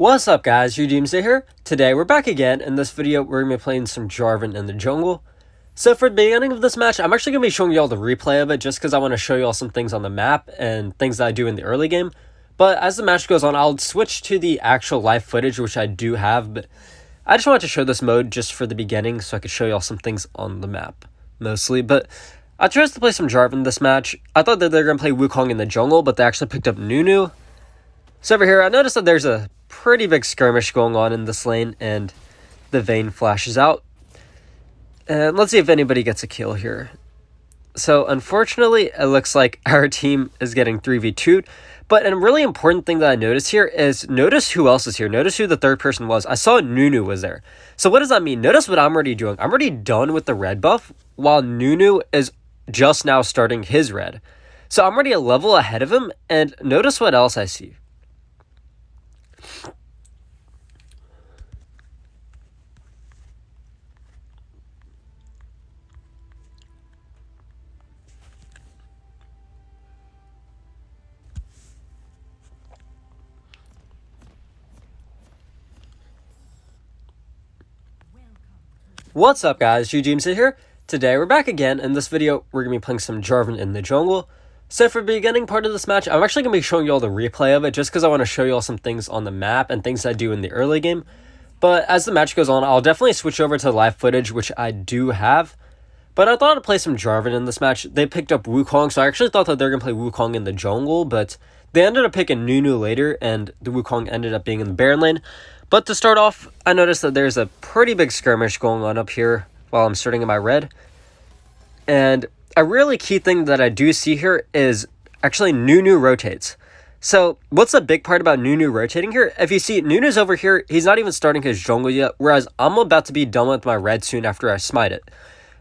What's up guys, Doomsday here. Today we're back again. In this video we're going to be playing some Jarvan in the jungle. So for the beginning of this match, I'm actually going to be showing you all the replay of it just because I want to show you all some things on the map and things that I do in the early game. But as the match goes on, I'll switch to the actual live footage, which I do have. But I just wanted to show this mode just for the beginning so I could show you all some things on the map, mostly. But I chose to play some Jarvan this match. I thought that they were going to play Wukong in the jungle, but they actually picked up Nunu. So over here, I noticed that there's a pretty big skirmish going on in this lane, and the Vayne flashes out. And let's see if anybody gets a kill here. So unfortunately, it looks like our team is getting 3v2'd. But a really important thing that I noticed here is notice who else is here. Notice who the third person was. I saw Nunu was there. So what does that mean? Notice what I'm already doing. I'm already done with the red buff, while Nunu is just now starting his red. So I'm already a level ahead of him, and notice what else I see. What's up guys, Doomsday here. Today we're back again. In this video we're going to be playing some Jarvan in the jungle. So for the beginning part of this match, I'm actually going to be showing you all the replay of it just because I want to show you all some things on the map and things I do in the early game. But as the match goes on, I'll definitely switch over to live footage, which I do have. But I thought I'd play some Jarvan in this match. They picked up Wukong, so I actually thought that they were going to play Wukong in the jungle, but they ended up picking Nunu later, and the Wukong ended up being in the Baron lane. But to start off, I noticed that there's a pretty big skirmish going on up here while I'm starting in my red. And a really key thing that I do see here is actually Nunu rotates. So what's the big part about Nunu rotating here? If you see, Nunu's over here, he's not even starting his jungle yet, whereas I'm about to be done with my red soon after I smite it.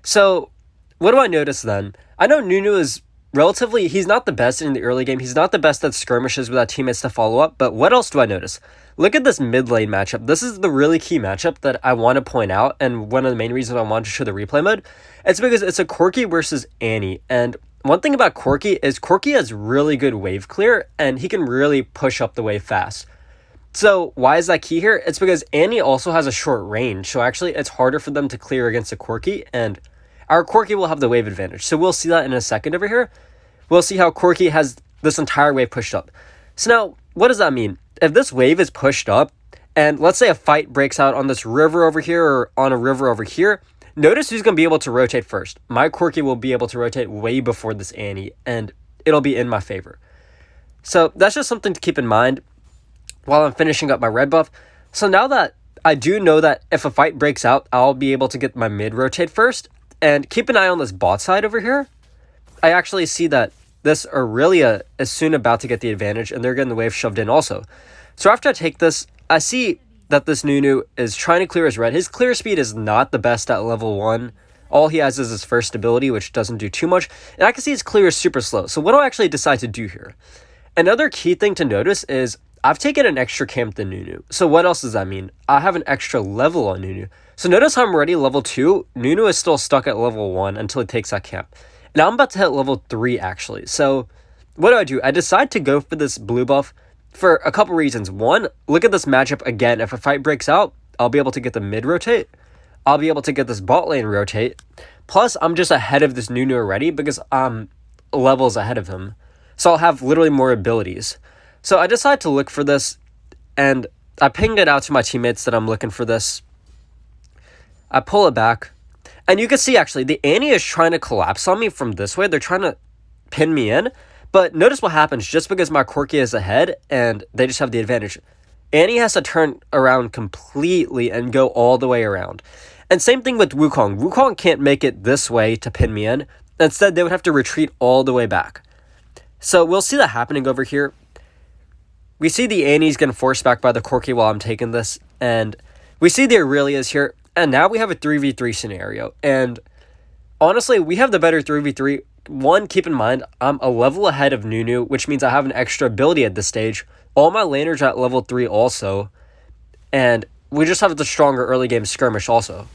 So what do I notice then? I know Nunu is relatively, he's not the best in the early game. He's not the best at skirmishes without teammates to follow up. But what else do I notice? Look at this mid lane matchup. This is the really key matchup that I want to point out. And one of the main reasons I want to show the replay mode. It's because it's a Corki versus Annie. And one thing about Corki is Corki has really good wave clear. And he can really push up the wave fast. So why is that key here? It's because Annie also has a short range. So actually it's harder for them to clear against a Corki. And our Corki will have the wave advantage. So we'll see that in a second over here. We'll see how Corki has this entire wave pushed up. So now, what does that mean? If this wave is pushed up, and let's say a fight breaks out on this river over here or on a river over here, notice who's going to be able to rotate first. My Corki will be able to rotate way before this Annie, and it'll be in my favor. So that's just something to keep in mind while I'm finishing up my red buff. So now that I do know that if a fight breaks out, I'll be able to get my mid rotate first. And keep an eye on this bot side over here. I actually see that this Aurelia is soon about to get the advantage, and they're getting the wave shoved in also. So after I take this, I see that this Nunu is trying to clear his red. His clear speed is not the best at level 1. All he has is his first ability, which doesn't do too much. And I can see his clear is super slow. So what do I actually decide to do here? Another key thing to notice is I've taken an extra camp than Nunu. So what else does that mean? I have an extra level on Nunu. So notice how I'm already level 2. Nunu is still stuck at level 1 until he takes that camp. Now I'm about to hit level 3 actually. So what do? I decide to go for this blue buff for a couple reasons. One, look at this matchup again. If a fight breaks out, I'll be able to get the mid rotate. I'll be able to get this bot lane rotate. Plus, I'm just ahead of this Nunu already because I'm levels ahead of him. So I'll have literally more abilities. So I decide to look for this, and I ping it out to my teammates that I'm looking for this. I pull it back, and you can see actually the Annie is trying to collapse on me from this way. They're trying to pin me in, but notice what happens just because my Corki is ahead and they just have the advantage. Annie has to turn around completely and go all the way around. And same thing with Wukong. Wukong can't make it this way to pin me in. Instead, they would have to retreat all the way back. So we'll see that happening over here. We see the Annie's getting forced back by the Corki while I'm taking this, and we see the Aurelia's here. And now we have a 3v3 scenario. And honestly, we have the better 3v3. One, keep in mind, I'm a level ahead of Nunu, which means I have an extra ability at this stage. All my laners are at level 3 also. And we just have the stronger early game skirmish also.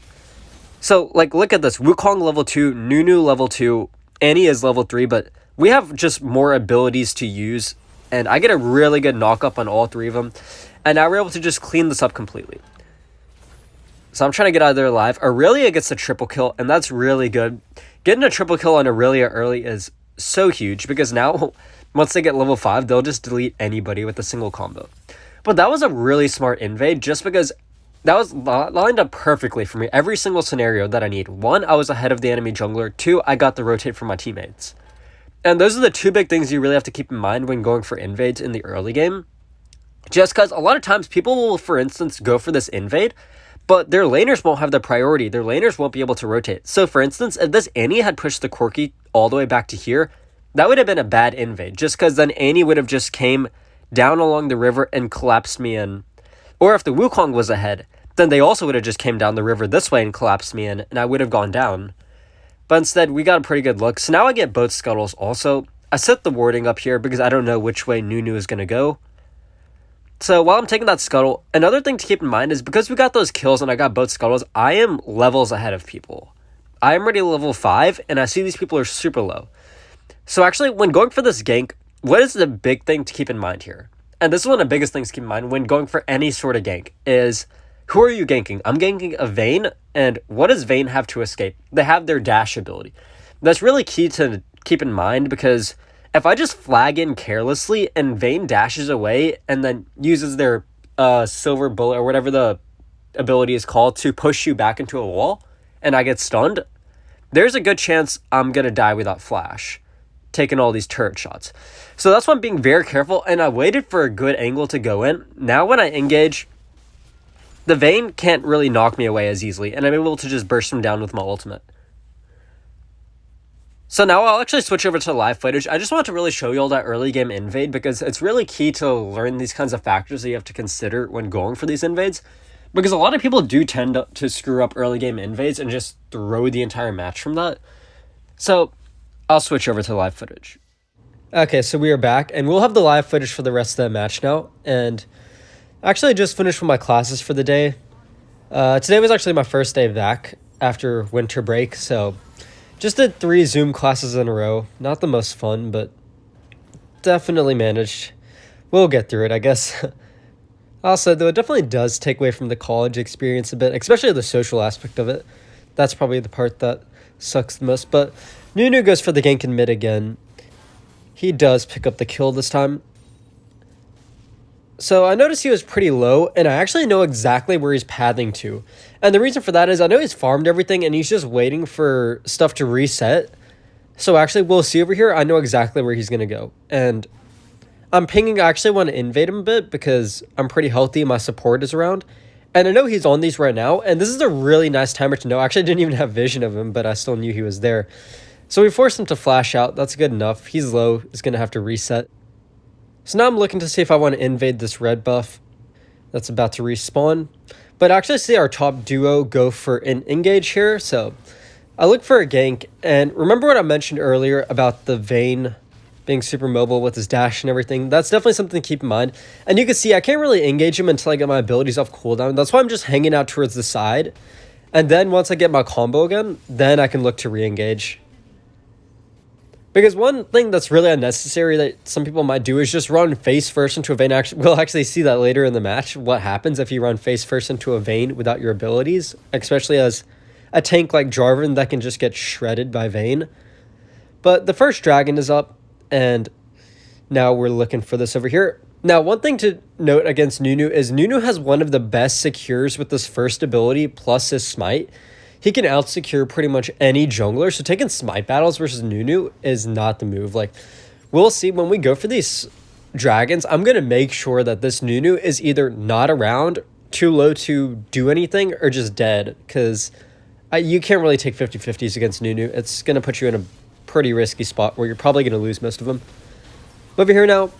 So, like, look at this. Wukong level 2, Nunu level 2, Annie is level 3, but we have just more abilities to use. And I get a really good knock up on all 3 of them. And now we're able to just clean this up completely. So I'm trying to get out of there alive. Aurelia gets a triple kill, and that's really good. Getting a triple kill on Aurelia early is so huge, because now, once they get level 5, they'll just delete anybody with a single combo. But that was a really smart invade, just because that was lined up perfectly for me. Every single scenario that I need. 1, I was ahead of the enemy jungler. 2, I got the rotate from my teammates. And those are the 2 big things you really have to keep in mind when going for invades in the early game. Just because a lot of times people will, for instance, go for this invade, but their laners won't have the priority. Their laners won't be able to rotate. So, for instance, if this Annie had pushed the Corki all the way back to here, that would have been a bad invade. Just because then Annie would have just came down along the river and collapsed me in. Or if the Wukong was ahead, then they also would have just came down the river this way and collapsed me in, and I would have gone down. But instead, we got a pretty good look. So now I get both scuttles also. I set the warding up here because I don't know which way Nunu is going to go. So while I'm taking that scuttle, another thing to keep in mind is because we got those kills and I got both scuttles, I am levels ahead of people. I am already level 5, and I see these people are super low. So actually, when going for this gank, what is the big thing to keep in mind here? And this is one of the biggest things to keep in mind when going for any sort of gank is, who are you ganking? I'm ganking a Vayne, and what does Vayne have to escape? They have their dash ability. That's really key to keep in mind, because if I just flag in carelessly and Vayne dashes away and then uses their silver bullet or whatever the ability is called to push you back into a wall and I get stunned, there's a good chance I'm going to die without flash, taking all these turret shots. So that's why I'm being very careful, and I waited for a good angle to go in. Now when I engage, the Vayne can't really knock me away as easily, and I'm able to just burst him down with my ultimate. So now I'll actually switch over to live footage. I just want to really show you all that early game invade, because it's really key to learn these kinds of factors that you have to consider when going for these invades. Because a lot of people do tend to screw up early game invades and just throw the entire match from that. So I'll switch over to live footage. Okay, so we are back, and we'll have the live footage for the rest of the match now. And actually, I just finished with my classes for the day. Today was actually my first day back after winter break, so just did 3 Zoom classes in a row. Not the most fun, but definitely managed. We'll get through it, I guess. Also, though, it definitely does take away from the college experience a bit, especially the social aspect of it. That's probably the part that sucks the most. But Nunu goes for the gank in mid again. He does pick up the kill this time. So I noticed he was pretty low, and I actually know exactly where he's pathing to. And the reason for that is I know he's farmed everything, and he's just waiting for stuff to reset. So actually, we'll see over here. I know exactly where he's going to go. And I'm pinging. I actually want to invade him a bit because I'm pretty healthy. My support is around. And I know he's on these right now. And this is a really nice timer to know. I actually didn't even have vision of him, but I still knew he was there. So we forced him to flash out. That's good enough. He's low. He's going to have to reset. So now I'm looking to see if I want to invade this red buff that's about to respawn. But I actually see our top duo go for an engage here. So I look for a gank. And remember what I mentioned earlier about the Vayne being super mobile with his dash and everything? That's definitely something to keep in mind. And you can see I can't really engage him until I get my abilities off cooldown. That's why I'm just hanging out towards the side. And then once I get my combo again, then I can look to re-engage. Because one thing that's really unnecessary that some people might do is just run face first into a Vayne. We'll actually see that later in the match, what happens if you run face first into a Vayne without your abilities, especially as a tank like Jarvan that can just get shredded by Vayne. But the first dragon is up, and now we're looking for this over here. Now, one thing to note against Nunu is Nunu has one of the best secures with this first ability plus his smite. He can out-secure pretty much any jungler, so taking smite battles versus Nunu is not the move. Like, we'll see when we go for these dragons, I'm going to make sure that this Nunu is either not around, too low to do anything, or just dead, because you can't really take 50-50s against Nunu. It's going to put you in a pretty risky spot where you're probably going to lose most of them. Over here now,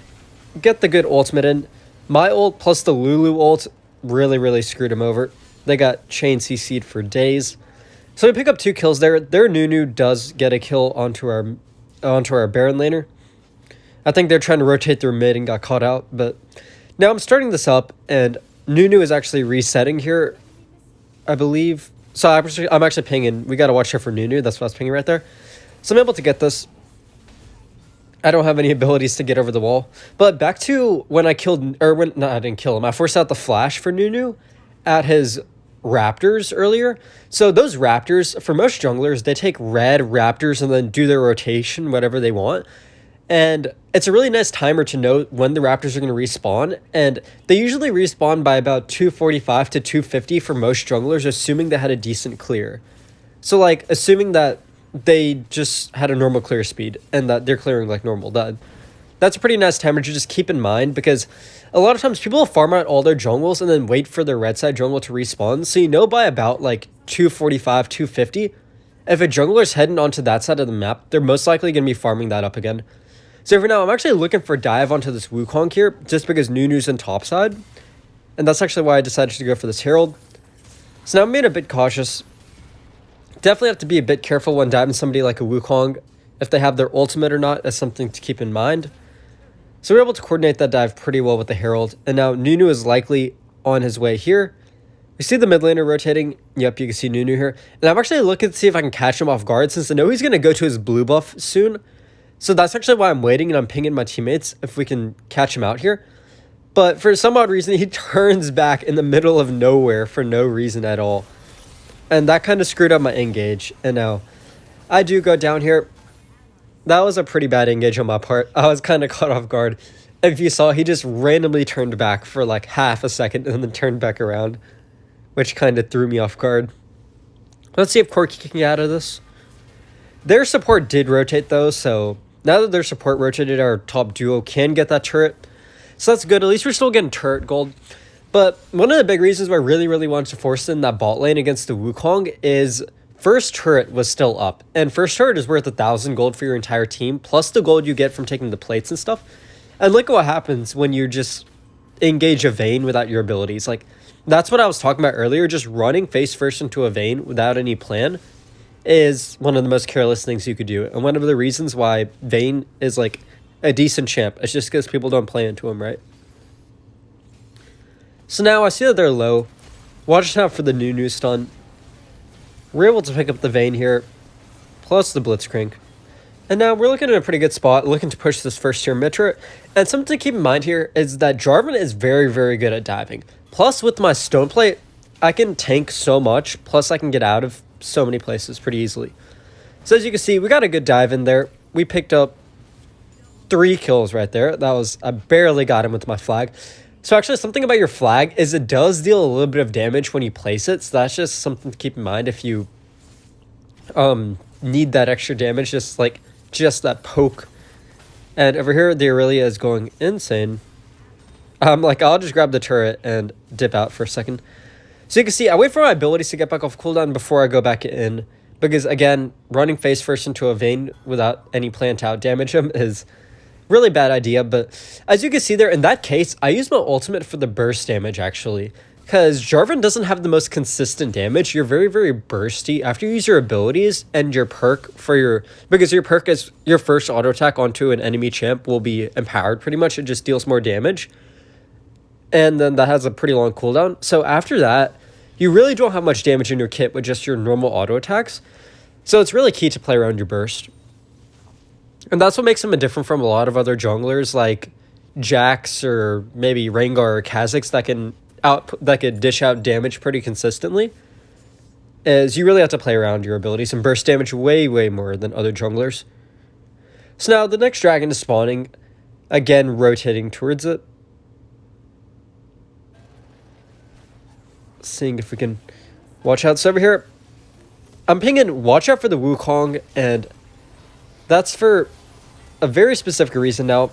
get the good ultimate in. My ult plus the Lulu ult really screwed him over. They got chain CC'd for days. So we pick up 2 kills there. Their Nunu does get a kill onto our Baron laner. I think they're trying to rotate their mid and got caught out. But now I'm starting this up, and Nunu is actually resetting here, I believe. So I'm actually pinging. We got to watch out for Nunu. That's what I was pinging right there. So I'm able to get this. I don't have any abilities to get over the wall. But back to when I killed, or when, no, I didn't kill him. I forced out the flash for Nunu at his raptors earlier. So those raptors, for most junglers, they take red raptors and then do their rotation, whatever they want. And it's a really nice timer to know when the raptors are going to respawn. And they usually respawn by about 245 to 250 for most junglers, assuming they had a decent clear. So, like, assuming that they just had a normal clear speed and that they're clearing like normal, that's a pretty nice timer to just keep in mind, because a lot of times people will farm out all their jungles and then wait for their red side jungle to respawn. So you know by about like 245, 250, if a jungler's heading onto that side of the map, they're most likely going to be farming that up again. So for now, I'm actually looking for dive onto this Wukong here, just because Nunu's in top side. And that's actually why I decided to go for this Herald. So now I'm being a bit cautious. Definitely have to be a bit careful when diving somebody like a Wukong. If they have their ultimate or not, that's something to keep in mind. So we're able to coordinate that dive pretty well with the Herald. And now Nunu is likely on his way here. We see the mid laner rotating. Yep, you can see Nunu here. And I'm actually looking to see if I can catch him off guard, since I know he's going to go to his blue buff soon. So that's actually why I'm waiting and I'm pinging my teammates if we can catch him out here. But for some odd reason, he turns back in the middle of nowhere for no reason at all. And that kind of screwed up my engage. And now I do go down here. That was a pretty bad engage on my part. I was kind of caught off guard. If you saw, he just randomly turned back for like half a second and then turned back around, which kind of threw me off guard. Let's see if Corki can get out of this. Their support did rotate though, so now that their support rotated, our top duo can get that turret. So that's good. At least we're still getting turret gold. But one of the big reasons why I really wanted to force in that bot lane against the Wukong is first turret was still up. And first turret is worth 1,000 gold for your entire team, plus the gold you get from taking the plates and stuff. And look at what happens when you just engage a Vayne without your abilities. Like, that's what I was talking about earlier. Just running face first into a Vayne without any plan is one of the most careless things you could do. And one of the reasons why Vayne is like a decent champ is just because people don't play into him, right? So now I see that they're low. Watch out for the Nunu stun. We're able to pick up the Vayne here, plus the Blitzcrank. And now we're looking at a pretty good spot, looking to push this first tier mid turret. And something to keep in mind here is that Jarvan is very good at diving. Plus with my stone plate, I can tank so much, plus I can get out of so many places pretty easily. So as you can see, we got a good dive in there. We picked up 3 kills right there. I barely got him with my flag. So actually, something about your flag is it does deal a little bit of damage when you place it. So that's just something to keep in mind if you need that extra damage, just that poke. And over here, the Aurelia is going insane. I'll just grab the turret and dip out for a second. So you can see, I wait for my abilities to get back off cooldown before I go back in. Because again, running face first into a Vayne without any plan to out damage him is really bad idea. But as you can see there, in that case, I used my ultimate for the burst damage actually. Because Jarvan doesn't have the most consistent damage. You're very bursty. After you use your abilities and your perk because your perk is your first auto attack onto an enemy champ will be empowered pretty much. It just deals more damage. And then that has a pretty long cooldown. So after that, you really don't have much damage in your kit with just your normal auto attacks. So it's really key to play around your burst. And that's what makes him different from a lot of other junglers like Jax or maybe Rengar or Kha'Zix that can dish out damage pretty consistently. Is you really have to play around your abilities and burst damage way more than other junglers. So now the next dragon is spawning, again rotating towards it. Seeing if we can watch out. So over here, I'm pinging watch out for the Wukong, and that's for a very specific reason. Now,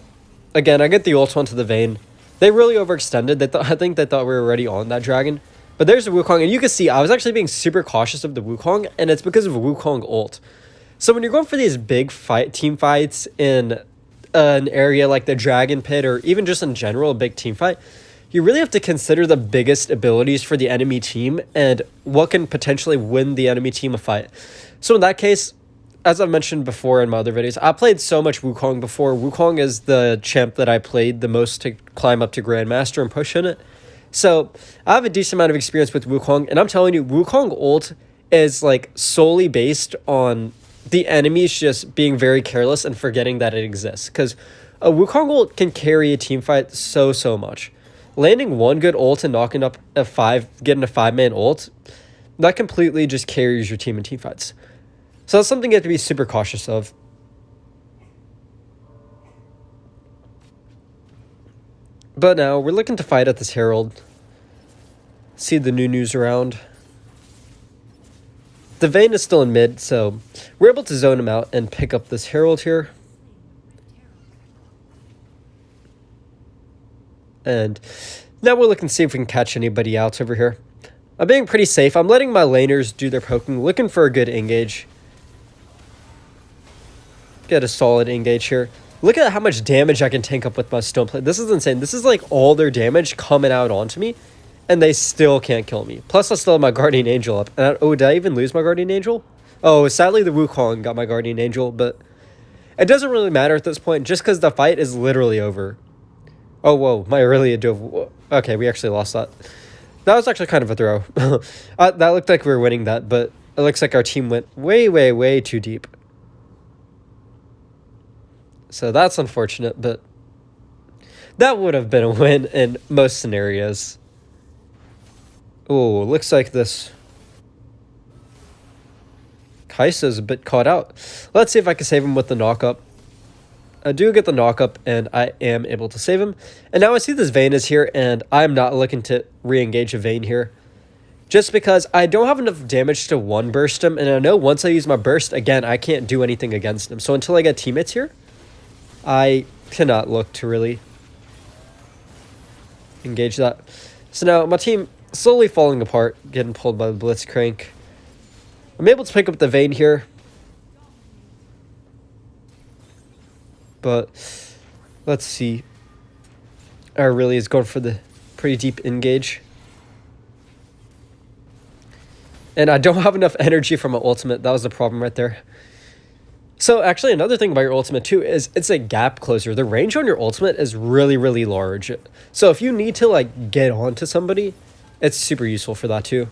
again, I get the ult onto the Vayne. They really overextended. I think they thought we were already on that dragon. But there's the Wukong, and you can see I was actually being super cautious of the Wukong, and it's because of Wukong ult. So when you're going for these big team fights in an area like the Dragon Pit, or even just in general a big team fight, you really have to consider the biggest abilities for the enemy team and what can potentially win the enemy team a fight. So in that case, as I've mentioned before in my other videos, I played so much Wukong before. Wukong is the champ that I played the most to climb up to Grandmaster and push in it. So I have a decent amount of experience with Wukong, and I'm telling you, Wukong ult is like solely based on the enemy's just being very careless and forgetting that it exists. Because a Wukong ult can carry a team fight so much. Landing one good ult and knocking up getting a 5-man ult, that completely just carries your team in team fights. So that's something you have to be super cautious of. But now we're looking to fight at this Herald. See the new news around. The Vayne is still in mid, so we're able to zone him out and pick up this Herald here. And now we're looking to see if we can catch anybody out over here. I'm being pretty safe. I'm letting my laners do their poking, looking for a good engage. Get a solid engage here. Look at how much damage I can tank up with my stone plate. This is insane. This is like all their damage coming out onto me, and they still can't kill me. Plus, I still have my Guardian Angel up. And oh, did I even lose my Guardian Angel? Oh, sadly, the Wukong got my Guardian Angel, but it doesn't really matter at this point, just because the fight is literally over. Oh, whoa, my Aurelia dove. Okay, we actually lost that. That was actually kind of a throw. That looked like we were winning that, but it looks like our team went way too deep. So that's unfortunate, but that would have been a win in most scenarios. Oh, looks like this Kai'Sa's a bit caught out. Let's see if I can save him with the knock-up. I do get the knock-up, and I am able to save him. And now I see this Vayne is here, and I'm not looking to re-engage a Vayne here. Just because I don't have enough damage to one-burst him, and I know once I use my burst, again, I can't do anything against him. So until I get teammates here, I cannot look to really engage that. So now my team slowly falling apart, getting pulled by the Blitzcrank. I'm able to pick up the Vayne here. But let's see. Really is going for the pretty deep engage. And I don't have enough energy for my ultimate. That was the problem right there. So actually another thing about your ultimate too is it's a gap closer. The range on your ultimate is really large. So if you need to like get onto somebody, it's super useful for that too.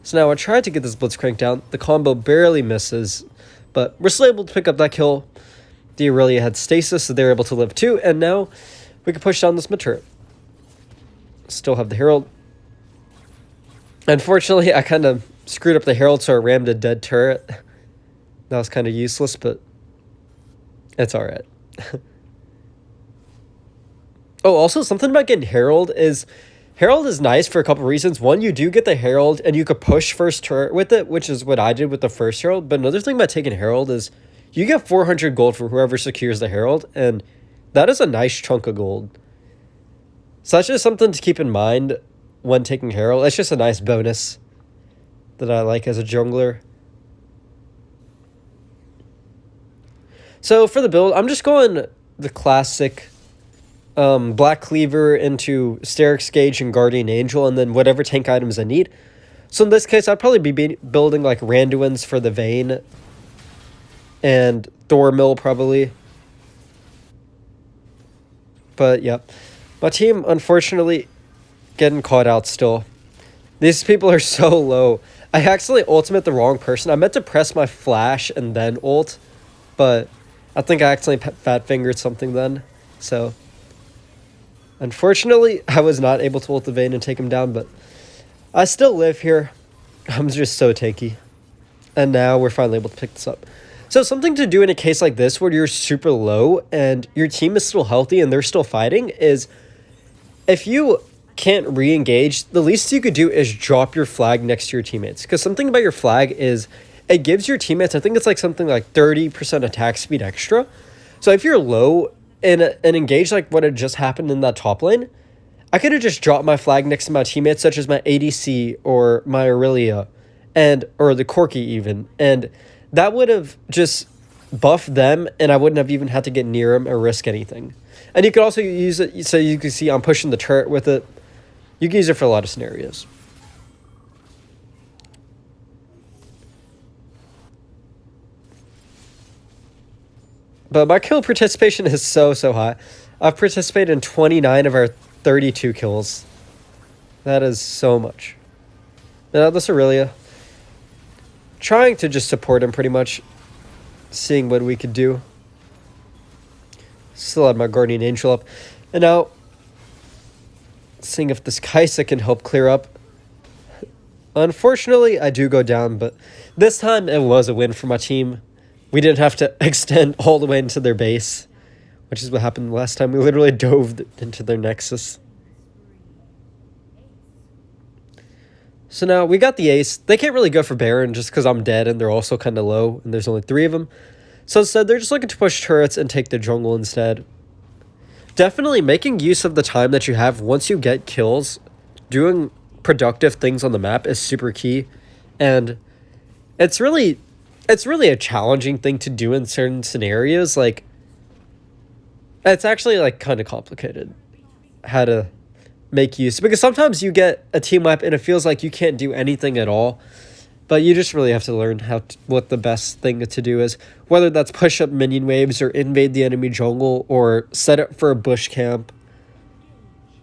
So now I tried to get this Blitzcrank down. The combo barely misses, but we're still able to pick up that kill. The Aurelia had stasis, so they're able to live too, and now we can push down this mid turret. Still have the Herald. Unfortunately, I kind of screwed up the Herald, so I rammed a dead turret. That was kind of useless, but it's alright. Oh, also something about getting Herald is nice for a couple reasons. One, you do get the Herald, and you could push first turret with it, which is what I did with the first Herald. But another thing about taking Herald is you get 400 gold for whoever secures the Herald, and that is a nice chunk of gold. So that's just something to keep in mind when taking Herald. It's just a nice bonus that I like as a jungler. So for the build, I'm just going the classic Black Cleaver into Sterix Gauge and Guardian Angel, and then whatever tank items I need. So in this case, I'd probably be building like Randuin's for the Vayne and Thormill probably. But yeah, my team unfortunately getting caught out still. These people are so low. I accidentally ultimate the wrong person. I meant to press my flash and then ult, but I think I accidentally fat fingered something then. So unfortunately, I was not able to ult the Vayne and take him down, but I still live here. I'm just so tanky. And now we're finally able to pick this up. So something to do in a case like this where you're super low and your team is still healthy and they're still fighting is if you can't re-engage, the least you could do is drop your flag next to your teammates. Because something about your flag is it gives your teammates, I think it's like something like 30% attack speed extra. So if you're low and engage like what had just happened in that top lane, I could have just dropped my flag next to my teammates, such as my ADC or my Aurelia or the Corki even, and that would have just buffed them, and I wouldn't have even had to get near them or risk anything. And you could also use it, so you can see I'm pushing the turret with it. You can use it for a lot of scenarios. But my kill participation is so high. I've participated in 29 of our 32 kills. That is so much. Now this Aurelia. trying to just support him pretty much, seeing what we could do. Still had my Guardian Angel up. And now, seeing if this Kaisa can help clear up. Unfortunately, I do go down, but this time it was a win for my team. We didn't have to extend all the way into their base, which is what happened last time. We literally dove into their Nexus. So now we got the ace. They can't really go for Baron just because I'm dead and they're also kind of low and there's only 3 of them. So instead, they're just looking to push turrets and take the jungle instead. Definitely making use of the time that you have once you get kills. Doing productive things on the map is super key. And it's really a challenging thing to do in certain scenarios. Like, it's actually like kind of complicated how to make use, because sometimes you get a team wipe and it feels like you can't do anything at all, but you just really have to learn what the best thing to do is, whether that's push up minion waves or invade the enemy jungle or set up for a bush camp,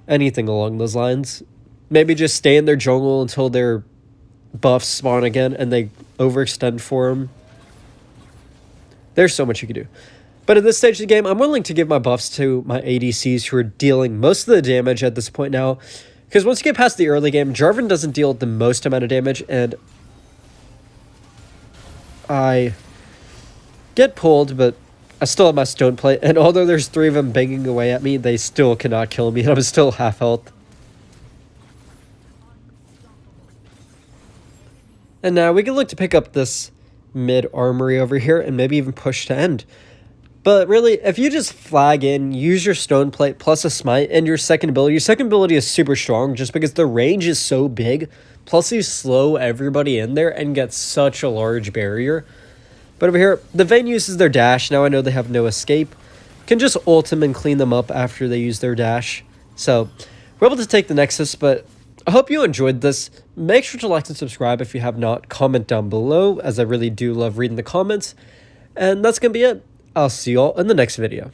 anything along those lines. Maybe just stay in their jungle until their buffs spawn again and they overextend for them. There's so much you can do. But at this stage of the game, I'm willing to give my buffs to my ADCs who are dealing most of the damage at this point now. Because once you get past the early game, Jarvan doesn't deal the most amount of damage, and I get pulled, but I still have my stone plate. And although there's 3 of them banging away at me, they still cannot kill me, and I'm still half health. And now we can look to pick up this mid armory over here and maybe even push to end. But really, if you just flag in, use your stone plate plus a smite and your second ability is super strong just because the range is so big. Plus you slow everybody in there and get such a large barrier. But over here, the Vayne uses their dash. Now I know they have no escape. Can just ult them and clean them up after they use their dash. So we're able to take the Nexus, but I hope you enjoyed this. Make sure to like and subscribe if you have not. Comment down below, as I really do love reading the comments. And that's going to be it. I'll see you all in the next video.